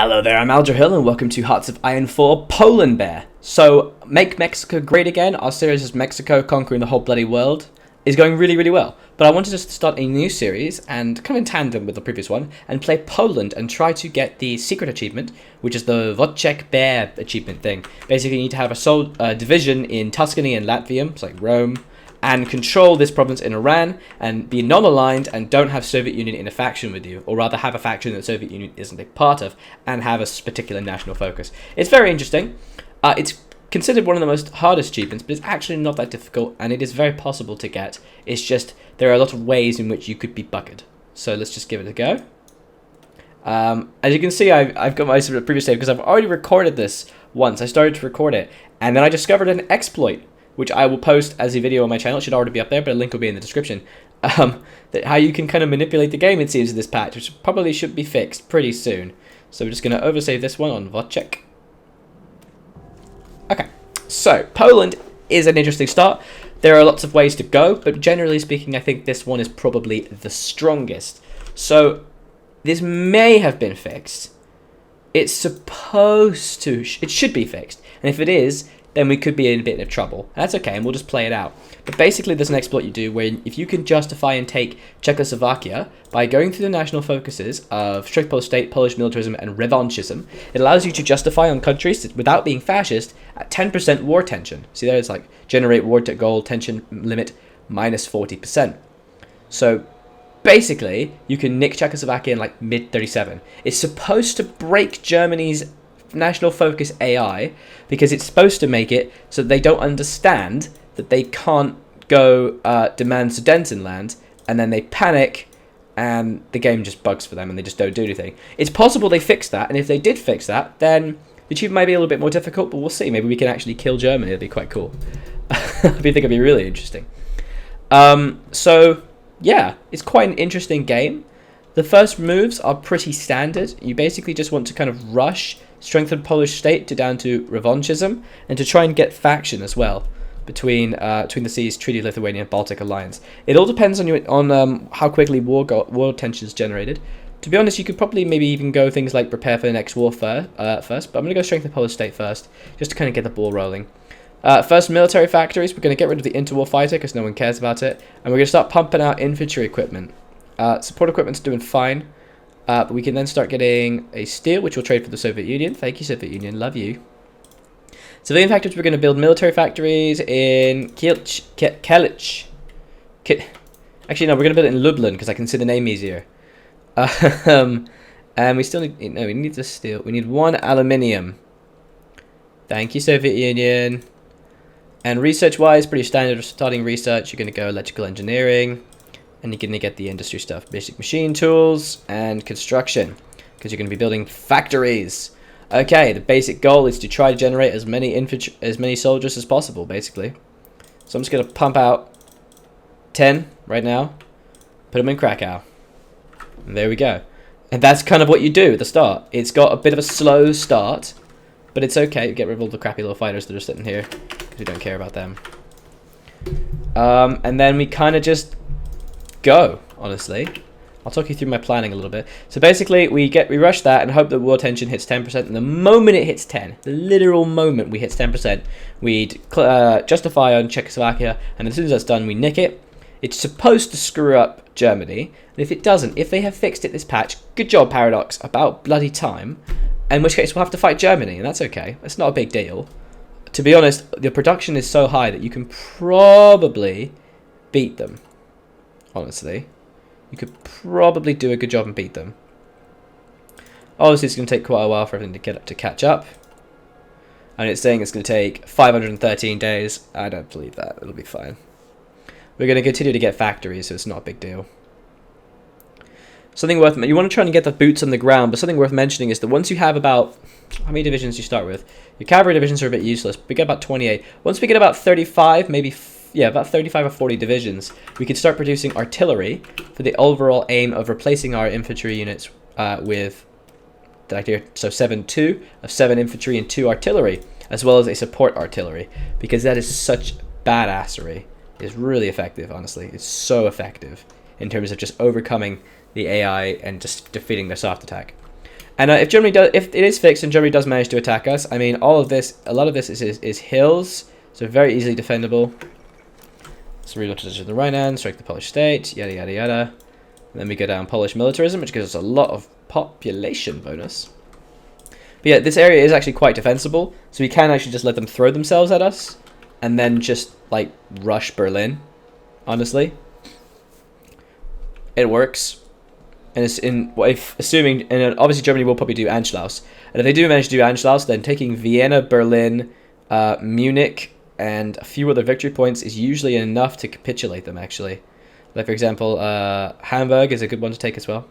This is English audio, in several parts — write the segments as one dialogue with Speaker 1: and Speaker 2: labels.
Speaker 1: Hello there, I'm Alger Hill, and welcome to Hearts of Iron 4 Poland Bear. So, Make Mexico Great Again, our series is Mexico conquering the whole bloody world, is going really, really well. But I wanted to start a new series, and come in tandem with the previous one, and play Poland and try to get the secret achievement, which is the Wojciech Bear achievement thing. Basically, you need to have a division in Tuscany and Latvia, it's like Rome, and control this province in Iran, and be non-aligned, and don't have Soviet Union in a faction with you, or rather have a faction that the Soviet Union isn't a part of, and have a particular national focus. It's very interesting. It's considered one of the most hardest achievements, but it's actually not that difficult, and it is very possible to get. It's just, there are a lot of ways in which you could be buggered. So let's just give it a go. As you can see, I've got my sort of previous save, because I've already recorded this once. I started to record it, and then I discovered an exploit, which I will post as a video on my channel. It should already be up there, but a link will be in the description. That how you can kind of manipulate the game, it seems, in this patch, which probably should be fixed pretty soon. So we're just going to oversave this one on Wojciech. Okay, so Poland is an interesting start. There are lots of ways to go, but generally speaking, I think this one is probably the strongest. So this may have been fixed. It's supposed to, it should be fixed. And if it is, then we could be in a bit of trouble. That's okay, and we'll just play it out. But basically, there's an exploit you do where if you can justify and take Czechoslovakia by going through the national focuses of strict Polish state, Polish militarism, and revanchism, it allows you to justify on countries without being fascist at 10% war tension. See there, it's like generate war goal tension limit minus 40%. So basically, you can nick Czechoslovakia in like mid-37. It's supposed to break Germany's national focus AI, because it's supposed to make it so they don't understand that they can't go demand Sudetenland, and then they panic and the game just bugs for them and they just don't do anything. It's possible they fixed that, and if they did fix that, then the achievement might be a little bit more difficult, but we'll see. Maybe we can actually kill Germany. It'd be quite cool. I think it'd be really interesting. So yeah, it's quite an interesting game. The first moves are pretty standard. You basically just want to kind of rush, strengthen Polish state down to revanchism, and to try and get faction as well between the seas, Treaty of Lithuania, Baltic Alliance. It all depends on how quickly war tension is generated. To be honest, you could probably maybe even go things like prepare for the next war first, but I'm going to go strengthen Polish state first, just to kind of get the ball rolling. First, military factories. We're going to get rid of the interwar fighter because no one cares about it, and we're going to start pumping out infantry equipment. Support equipment's doing fine. But we can then start getting a steel, which will trade for the Soviet Union. Thank you, Soviet Union. Love you. Civilian factories, we're going to build military factories in Kielce. Actually, no, we're going to build it in Lublin, because I can say the name easier. And we still need, no, we need the steel. We need 1 aluminium. Thank you, Soviet Union. And research-wise, pretty standard starting research. You're going to go electrical engineering. And you're going to get the industry stuff, basic machine tools and construction, because you're going to be building factories. Okay, the basic goal is to try to generate as many soldiers as possible, basically. So I'm just going to pump out 10 right now, put them in Krakow, and there we go. And that's kind of what you do at the start. It's got a bit of a slow start, but it's okay. Get rid of all the crappy little fighters that are sitting here, because we don't care about them. And then we kind of just go, honestly. I'll talk you through my planning a little bit. So basically, we rush that and hope that war tension hits 10%. And the moment it hits 10, the literal moment we hit 10%, we'd justify on Czechoslovakia. And as soon as that's done, we nick it. It's supposed to screw up Germany. And if it doesn't, if they have fixed it this patch, good job, Paradox, about bloody time. In which case, we'll have to fight Germany, and that's okay. It's not a big deal. To be honest, the production is so high that you can probably beat them. Honestly, you could probably do a good job and beat them. Obviously, it's going to take quite a while for everything to catch up. And it's saying it's going to take 513 days. I don't believe that. It'll be fine. We're going to continue to get factories, so it's not a big deal. Something worth, you want to try and get the boots on the ground, but something worth mentioning is that once you have about, how many divisions do you start with? Your cavalry divisions are a bit useless. We get about 28. Once we get about 35, maybe about 35 or 40 divisions, we could start producing artillery for the overall aim of replacing our infantry units with, so 7-2 of 7 infantry and 2 artillery, as well as a support artillery, because that is such badassery. It's really effective, honestly. It's so effective in terms of just overcoming the AI and just defeating their soft attack. And if if it is fixed and Germany does manage to attack us, I mean, a lot of this is hills, so very easily defendable. So relaunch to the Rhineland, strike the Polish state, yada yada yada. And then we go down Polish militarism, which gives us a lot of population bonus. But yeah, this area is actually quite defensible, so we can actually just let them throw themselves at us, and then just like rush Berlin. Honestly, it works. And it's assuming, and obviously Germany will probably do Anschluss. And if they do manage to do Anschluss, then taking Vienna, Berlin, Munich, and a few other victory points is usually enough to capitulate them, actually. Like, for example, Hamburg is a good one to take as well.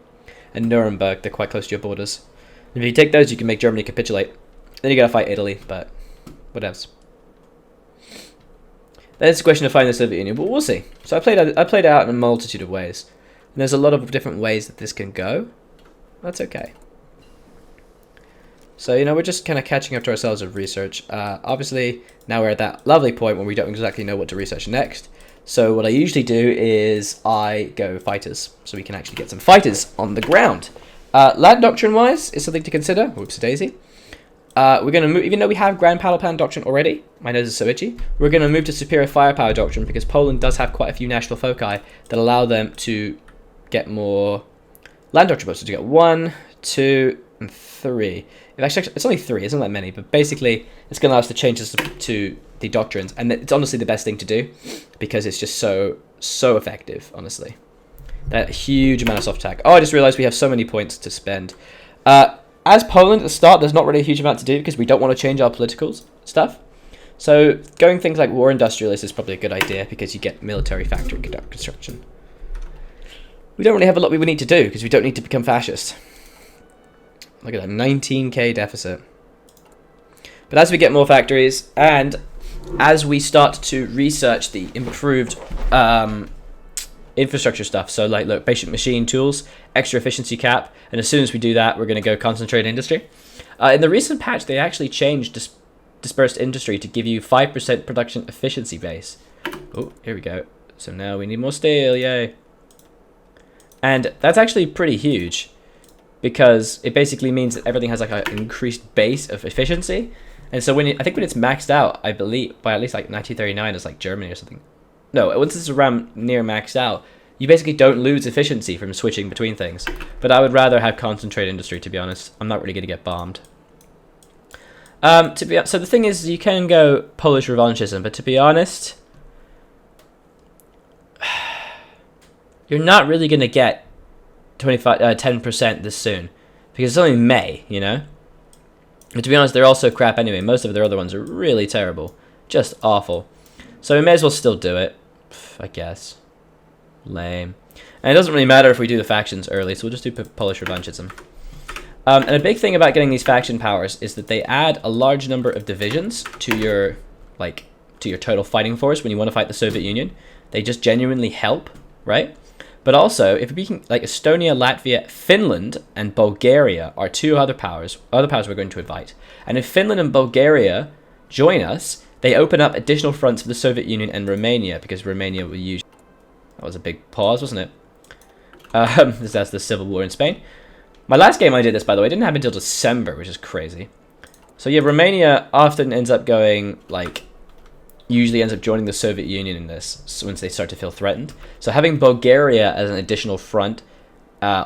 Speaker 1: And Nuremberg, they're quite close to your borders. And if you take those, you can make Germany capitulate. Then you gotta fight Italy, but whatevs. Then it's a question of finding the Soviet Union, but we'll see. So I played it out in a multitude of ways. And there's a lot of different ways that this can go. That's okay. So, you know, we're just kind of catching up to ourselves with research. Obviously, now we're at that lovely point where we don't exactly know what to research next. So what I usually do is I go fighters, so we can actually get some fighters on the ground. Land doctrine-wise is something to consider. Whoops-a-daisy. We're going to move, even though we have Grand Battle Plan Doctrine already, my nose is so itchy, we're going to move to Superior Firepower Doctrine because Poland does have quite a few national foci that allow them to get more land doctrine bonuses. You get 1, 2, and 3. Actually, it's only 3, isn't that many, but basically it's going to allow us to change this to the doctrines, and it's honestly the best thing to do because it's just so effective, honestly. That huge amount of soft attack. Oh, I just realized we have so many points to spend. As Poland at the start, there's not really a huge amount to do because we don't want to change our political stuff. So going things like war industrialist is probably a good idea because you get military factory construction. We don't really have a lot we would need to do because we don't need to become fascist. Look at that, 19k deficit. But as we get more factories and as we start to research the improved infrastructure stuff, so like, look, basic machine tools, extra efficiency cap, and as soon as we do that, we're going to go concentrate industry. In the recent patch, they actually changed dispersed industry to give you 5% production efficiency base. Oh, here we go. So now we need more steel, yay. And that's actually pretty huge because it basically means that everything has like an increased base of efficiency. And so I think when it's maxed out, I believe by at least like 1939 it's like Germany or something. No, once it's around near maxed out, you basically don't lose efficiency from switching between things. But I would rather have concentrate industry, to be honest. I'm not really going to get bombed. So the thing is, you can go Polish revanchism, but to be honest, you're not really going to get 10% this soon. Because it's only May, you know? But to be honest, they're also crap anyway. Most of their other ones are really terrible. Just awful. So we may as well still do it, I guess. Lame. And it doesn't really matter if we do the factions early, so we'll just do Polish revanchism. And a big thing about getting these faction powers is that they add a large number of divisions to your total fighting force when you want to fight the Soviet Union. They just genuinely help, right? But also, if we can, like Estonia, Latvia, Finland, and Bulgaria are two other powers we're going to invite. And if Finland and Bulgaria join us, they open up additional fronts for the Soviet Union and Romania, because Romania will use... That was a big pause, wasn't it? That's the civil war in Spain. My last game I did this, by the way, didn't happen until December, which is crazy. So yeah, Romania often ends up going, like, usually ends up joining the Soviet Union in this once they start to feel threatened. So having Bulgaria as an additional front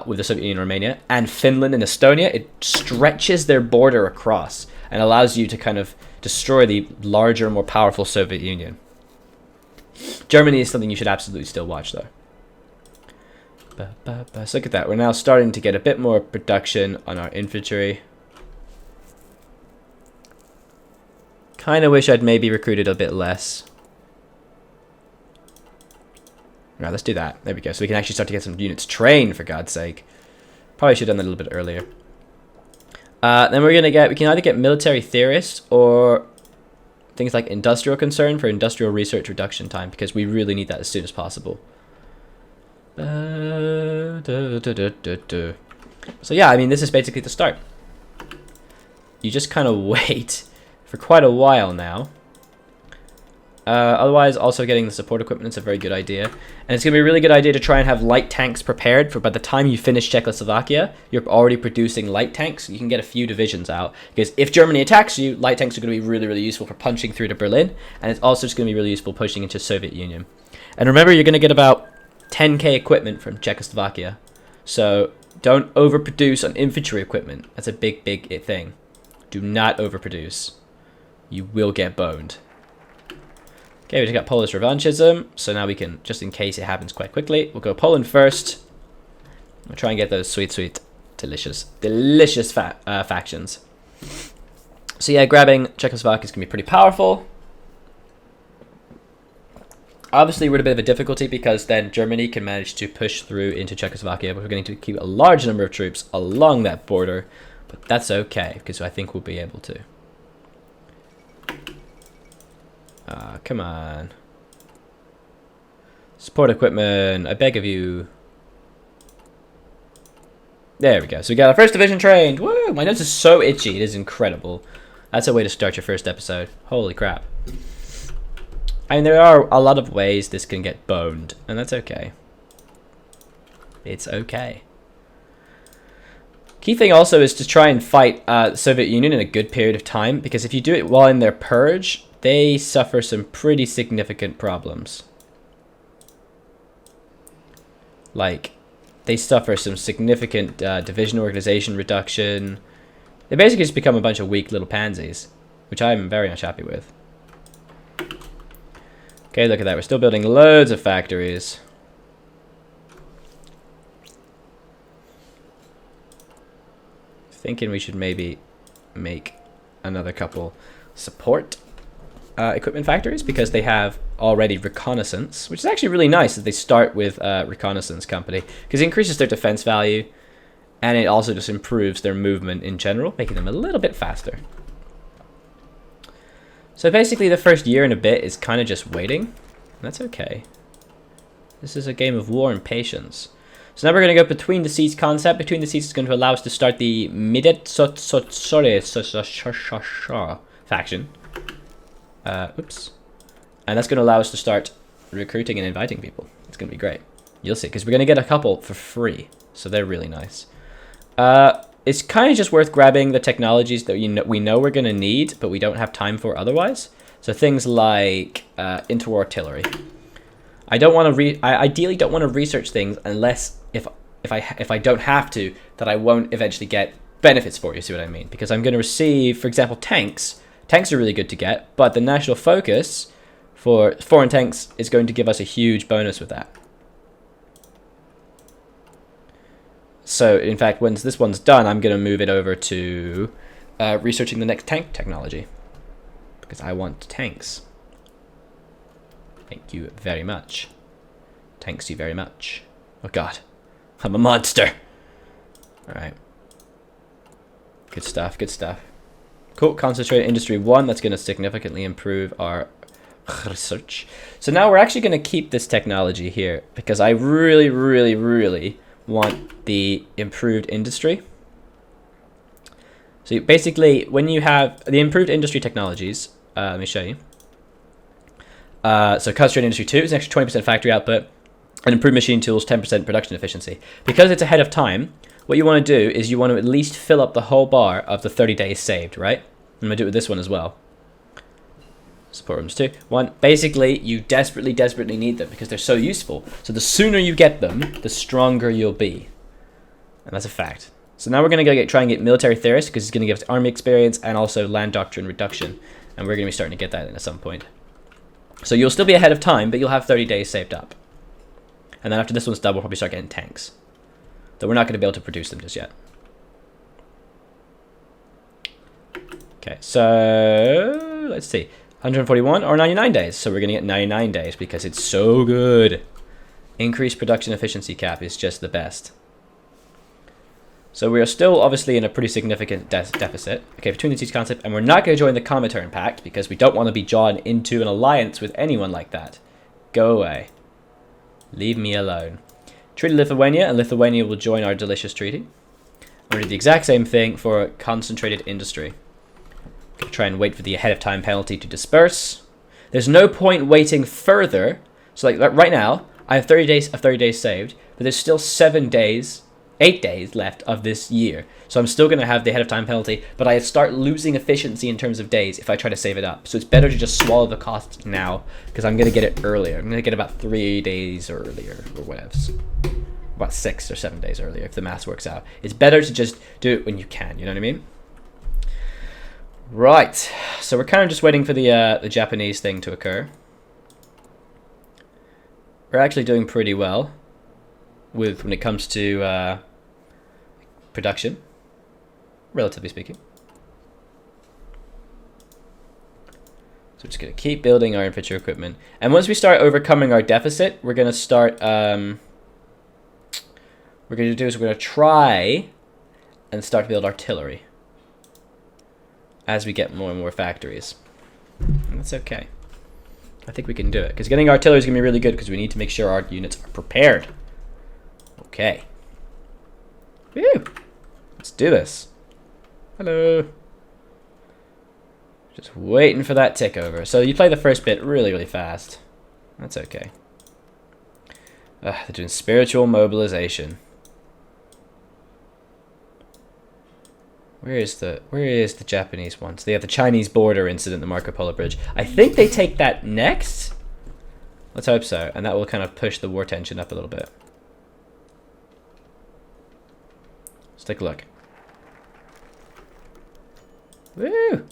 Speaker 1: with the Soviet Union and Romania, and Finland and Estonia, it stretches their border across and allows you to kind of destroy the larger, more powerful Soviet Union. Germany is something you should absolutely still watch, though. So look at that. We're now starting to get a bit more production on our infantry. Kind of wish I'd maybe recruited a bit less. Alright, let's do that. There we go. So we can actually start to get some units trained, for God's sake. Probably should have done that a little bit earlier. Then we can either get military theorists or things like industrial concern for industrial research reduction time, because we really need that as soon as possible. So yeah, I mean, this is basically the start. You just kind of wait for quite a while now. Otherwise, also getting the support equipment is a very good idea. And it's going to be a really good idea to try and have light tanks prepared for by the time you finish Czechoslovakia, you're already producing light tanks. You can get a few divisions out. Because if Germany attacks you, light tanks are going to be really, really useful for punching through to Berlin. And it's also just going to be really useful pushing into Soviet Union. And remember, you're going to get about 10k equipment from Czechoslovakia. So don't overproduce on infantry equipment. That's a big, big thing. Do not overproduce. You will get boned. Okay, we just got Polish revanchism, so now we can, just in case it happens quite quickly, we'll go Poland first. We'll try and get those sweet, sweet, delicious factions. So yeah, grabbing Czechoslovakia is going to be pretty powerful. Obviously, we're at a bit of a difficulty because then Germany can manage to push through into Czechoslovakia, but we're going to keep a large number of troops along that border, but that's okay, because I think we'll be able to. Come on. Support equipment, I beg of you. There we go. So we got our first division trained. Woo! My nose is so itchy. It is incredible. That's a way to start your first episode. Holy crap. I mean, there are a lot of ways this can get boned, and that's okay. It's okay. Key thing also is to try and fight the Soviet Union in a good period of time, because if you do it while in their purge, they suffer some pretty significant problems. Like, they suffer some significant division organization reduction. They basically just become a bunch of weak little pansies, which I'm very much happy with. Okay, look at that. We're still building loads of factories. Thinking we should maybe make another couple support equipment factories, because they have already reconnaissance, which is actually really nice that they start with reconnaissance company, because it increases their defense value and it also just improves their movement in general, making them a little bit faster. So basically the first year and a bit is kind of just waiting, and that's okay. This is a game of war and patience. So now we're going to go between the seas concept. Between the seas is going to allow us to start the Midet faction. Oops. And that's going to allow us to start recruiting and inviting people. It's going to be great. You'll see, because we're going to get a couple for free. So they're really nice. It's kind of just worth grabbing the technologies that we know we're going to need, but we don't have time for otherwise. So things like interwar artillery. I don't want to I ideally don't want to research things unless if I don't have to, that I won't eventually get benefits for. You see what I mean? Because I'm going to receive, for example, tanks. Tanks are really good to get, but the national focus for foreign tanks is going to give us a huge bonus with that. So, in fact, once this one's done, I'm going to move it over to researching the next tank technology, because I want tanks. Thank you very much. Thanks you very much. Oh god, I'm a monster. Alright. Good stuff, good stuff. Cool, concentrated industry 1, that's going to significantly improve our research. So now we're actually going to keep this technology here, because I really, really, really want the improved industry. So basically, when you have the improved industry technologies, let me show you. So concentrated industry 2 is an extra 20% factory output, and improved machine tools, 10% production efficiency. Because it's ahead of time, what you want to do is you want to at least fill up the whole bar of the 30 days saved, right? I'm going to do it with this one as well. Support rooms 2. 1. Basically, you desperately, desperately need them because they're so useful. So the sooner you get them, the stronger you'll be. And that's a fact. So now we're going to try and get military theorists, because it's going to give us army experience and also land doctrine reduction. And we're going to be starting to get that in at some point. So you'll still be ahead of time, but you'll have 30 days saved up. And then after this one's done, we'll probably start getting tanks. Though we're not going to be able to produce them just yet. Okay, so let's see. 141 or 99 days. So we're going to get 99 days because it's so good. Increased production efficiency cap is just the best. So we are still obviously in a pretty significant deficit. Okay, between the seas concept, and we're not going to join the Comintern Pact because we don't want to be drawn into an alliance with anyone like that. Go away. Leave me alone. Treaty Lithuania, and Lithuania will join our delicious treaty. We're going to do the exact same thing for concentrated industry. Try and wait for the ahead of time penalty to disperse. There's no point waiting further. So like right now, I have 30 days saved, but there's still 8 days left of this year. So I'm still going to have the ahead of time penalty, but I start losing efficiency in terms of days if I try to save it up. So it's better to just swallow the cost now, because I'm going to get it earlier. I'm going to get about 3 days earlier, or whatever. About 6 or 7 days earlier, if the math works out. It's better to just do it when you can, you know what I mean? Right, so we're kind of just waiting for the Japanese thing to occur. We're actually doing pretty well when it comes to production, relatively speaking. So we're just going to keep building our infantry equipment. And once we start overcoming our deficit, we're going to start... we're going to try and start to build artillery as we get more and more factories. And that's okay. I think we can do it, because getting artillery is going to be really good, because we need to make sure our units are prepared. Okay. Woo! Let's do this. Hello. Just waiting for that tick over. So you play the first bit really, really fast. That's okay. They're doing spiritual mobilization. Where is the Japanese one? So they have the Chinese border incident, the Marco Polo Bridge. I think they take that next. Let's hope so, and that will kind of push the war tension up a little bit. Let's take a look. Woo!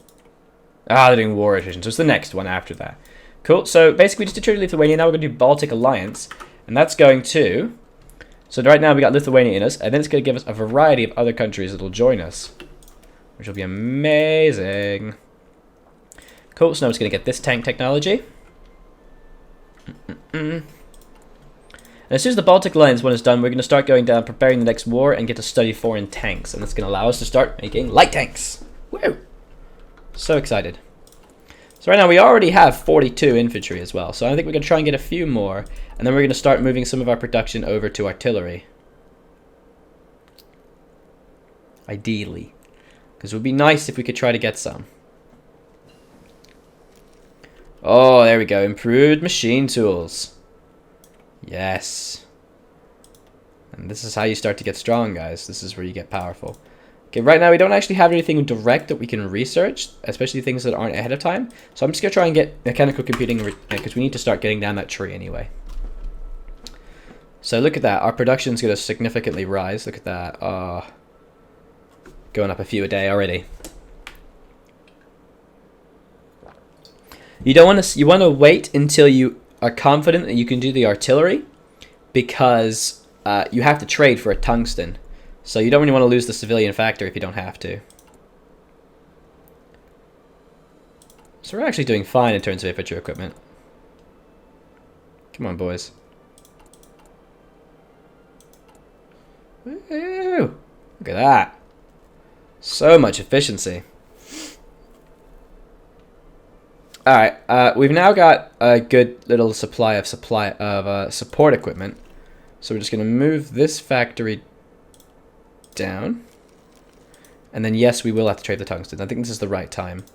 Speaker 1: Ah, they're doing war attrition, so it's the next one after that. Cool, so basically we just deterred Lithuania, now we're going to do Baltic Alliance, and that's going to... So right now we got Lithuania in us, and then it's going to give us a variety of other countries that will join us, which will be amazing. Cool, so now it's going to get this tank technology. And as soon as the Baltic Alliance one is done, we're going to start going down, preparing the next war, and get to study foreign tanks. And that's going to allow us to start making light tanks. Woo! So excited. So right now we already have 42 infantry as well. So I think we're going to try and get a few more. And then we're going to start moving some of our production over to artillery. Ideally. Because it would be nice if we could try to get some. Oh, there we go. Improved machine tools. Yes. And this is how you start to get strong, guys. This is where you get powerful. Okay, right now we don't actually have anything direct that we can research, especially things that aren't ahead of time. So I'm just going to try and get mechanical computing, because we need to start getting down that tree anyway. So look at that. Our production is going to significantly rise. Look at that. Going up a few a day already. You don't want to. You want to wait until you are confident that you can do the artillery, because you have to trade for a tungsten. So you don't really want to lose the civilian factor if you don't have to. So we're actually doing fine in terms of infantry equipment. Come on, boys. Woo! Look at that. So much efficiency. Alright, we've now got a good little supply of support equipment. So we're just going to move this factory down. And then yes, we will have to trade the tungsten. I think this is the right time.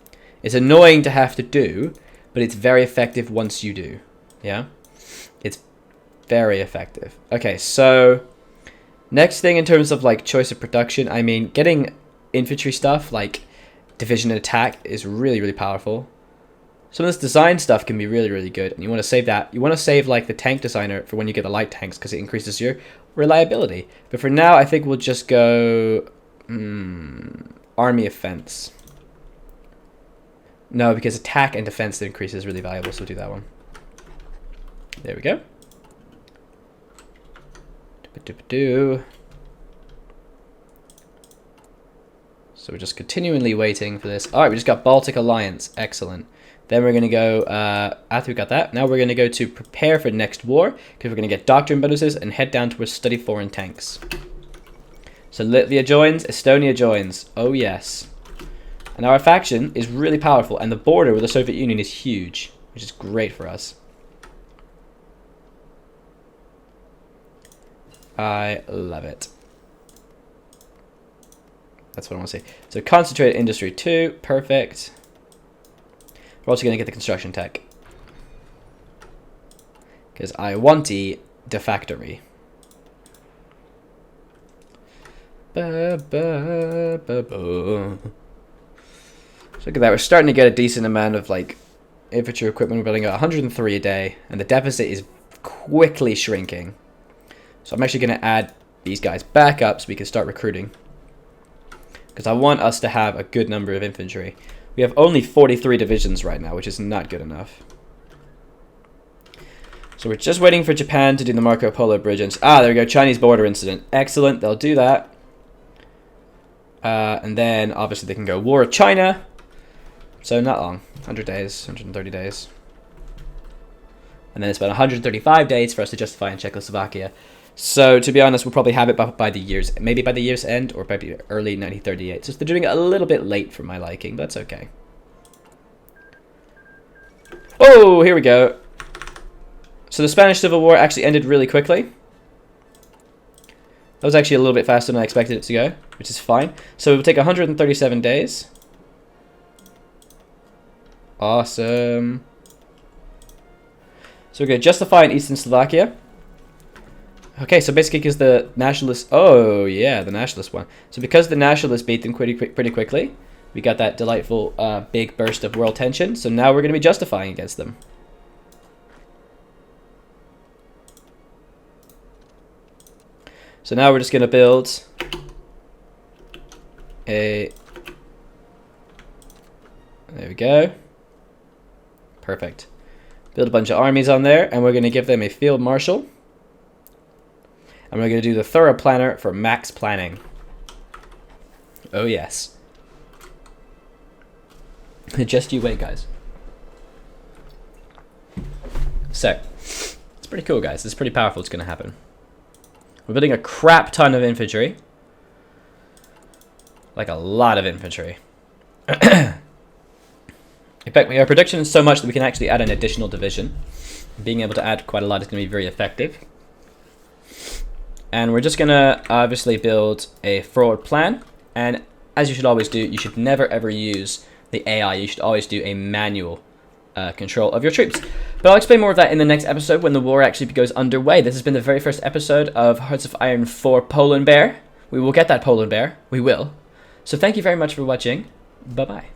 Speaker 1: It's annoying to have to do, but it's very effective once you do. Yeah? It's very effective. Okay, so next thing in terms of like choice of production, I mean, getting infantry stuff like division and attack is really, really powerful. Some of this design stuff can be really, really good, and you want to save that. You want to save like the tank designer for when you get the light tanks, because it increases your reliability. But for now, I think we'll just go army offense. No, because attack and defense increase is really valuable, so we'll do that one. There we go. So we're just continually waiting for this. Alright, we just got Baltic Alliance. Excellent. Then we're going to go, after we got that, now we're going to go to prepare for the next war, because we're going to get doctrine bonuses and head down towards study foreign tanks. So Latvia joins, Estonia joins. Oh yes. And our faction is really powerful, and the border with the Soviet Union is huge, which is great for us. I love it. That's what I want to say. So concentrated industry 2, perfect. We're also going to get the construction tech. Because I want the factory. So look at that, we're starting to get a decent amount of like infantry equipment. We're building at 103 a day, and the deficit is quickly shrinking. So I'm actually going to add these guys back up so we can start recruiting. Because I want us to have a good number of infantry. We have only 43 divisions right now, which is not good enough. So we're just waiting for Japan to do the Marco Polo Bridge. There we go, Chinese border incident. Excellent, they'll do that. And then, obviously, they can go War of China. So not long. 100 days, 130 days. And then it's about 135 days for us to justify in Czechoslovakia. So, to be honest, we'll probably have it by the year's... Maybe by the year's end, or maybe early 1938. So they're doing it a little bit late for my liking, but that's okay. Oh, here we go. So the Spanish Civil War actually ended really quickly. That was actually a little bit faster than I expected it to go, which is fine. So it will take 137 days. Awesome. So we're going to justify in Eastern Slovakia. Okay, so basically because the nationalists... Oh, yeah, the nationalist one. So because the nationalists beat them pretty quickly, we got that delightful big burst of world tension. So now we're going to be justifying against them. So now we're just going to build a... There we go. Perfect. Build a bunch of armies on there, and we're going to give them a field marshal. And we're going to do the thorough planner for max planning. Oh, yes. Just you wait, guys. So, it's pretty cool, guys. It's pretty powerful. It's going to happen. We're building a crap ton of infantry. Like a lot of infantry. In fact, our production is so much that we can actually add an additional division. Being able to add quite a lot is going to be very effective. And we're just going to obviously build a forward plan. And as you should always do, you should never ever use the AI. You should always do a manual control of your troops. But I'll explain more of that in the next episode when the war actually goes underway. This has been the very first episode of Hearts of Iron 4 Poland Bear. We will get that Poland Bear. We will. So thank you very much for watching. Bye-bye.